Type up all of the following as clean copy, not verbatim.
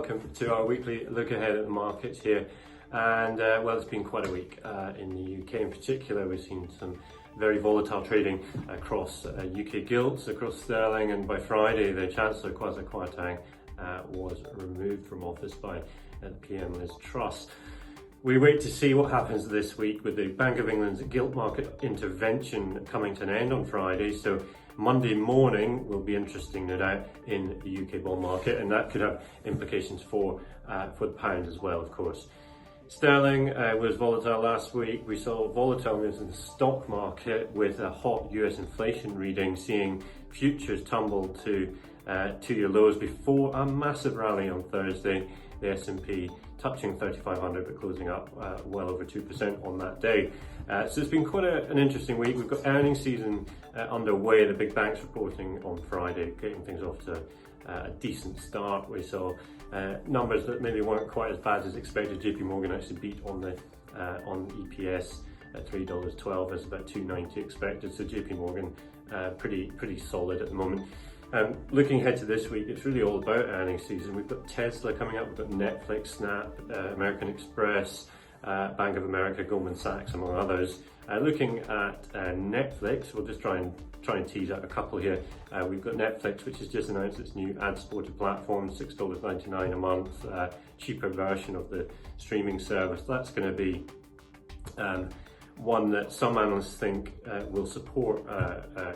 welcome to our weekly look ahead at the markets here. And well, it's been quite a week in the UK in particular. We've seen some very volatile trading across UK gilts, across sterling, and by Friday the Chancellor Kwasi Kwarteng was removed from office by the PM Liz Truss. We wait to see what happens this week with the Bank of England's gilt market intervention coming to an end on Friday. So Monday morning will be interesting, no doubt, in the UK bond market, and that could have implications for the pound as well, of course. Sterling was volatile last week. We saw volatile moves in the stock market with a hot US inflation reading, seeing futures tumble to two-year lows before a massive rally on Thursday. The S&P touching 3,500 but closing up well over 2% on that day. So it's been quite an interesting week. We've got earnings season underway. The big banks reporting on Friday, getting things off to a decent start. We saw numbers that maybe weren't quite as bad as expected. JP Morgan actually beat on EPS at $3.12 as about $2.90 expected. So JP Morgan pretty solid at the moment. Looking ahead to this week, it's really all about earnings season. We've got Tesla coming up, we've got Netflix, Snap, American Express, Bank of America, Goldman Sachs, among others. Looking at Netflix, we'll just try and tease out a couple here. We've got Netflix, which has just announced its new ad-supported platform, $6.99 a month, cheaper version of the streaming service. That's going to be one that some analysts think will support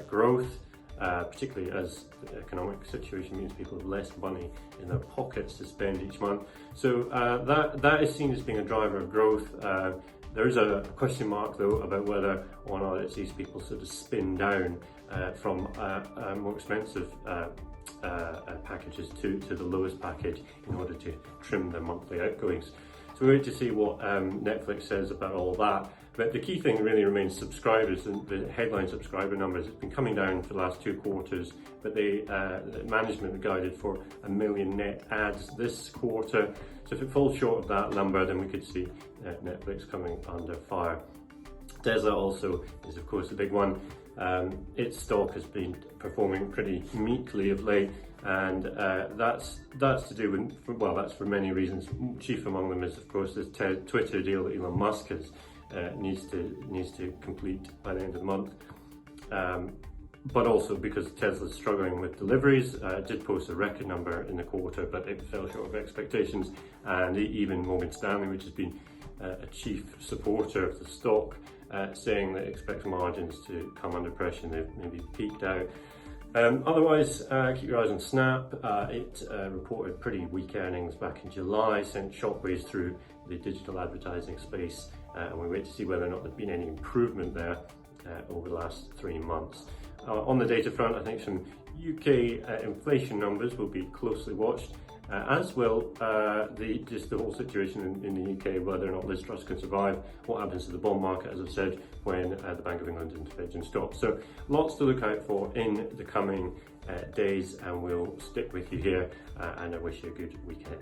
growth, particularly as the economic situation means people have less money in their pockets to spend each month. So that is seen as being a driver of growth. There is a question mark though about whether or not it sees people sort of spin down from more expensive packages to the lowest package in order to trim their monthly outgoings. So we wait to see what Netflix says about all that. But the key thing really remains subscribers, and the headline subscriber numbers. It's been coming down for the last 2 quarters, but the management guided for 1 million net adds this quarter. So if it falls short of that number, then we could see Netflix coming under fire. Tesla also is of course a big one. Its stock has been performing pretty meekly of late, and that's to do with, well, that's for many reasons. Chief among them is of course this Twitter deal that Elon Musk has needs to complete by the end of the month, but also because Tesla's struggling with deliveries. It did post a record number in the quarter, but it fell short of expectations. And even Morgan Stanley, which has been a chief supporter of the stock, saying that it expects margins to come under pressure, and they've maybe peaked out. Otherwise, keep your eyes on Snap. It reported pretty weak earnings back in July, sent shockwaves through the digital advertising space, and we wait to see whether or not there's been any improvement there over the last 3 months. On the data front, I think some UK inflation numbers will be closely watched, as will the whole situation in the UK, whether or not Liz Truss can survive, what happens to the bond market, as I've said, when the Bank of England intervention stops. So lots to look out for in the coming days, and we'll stick with you here, and I wish you a good weekend.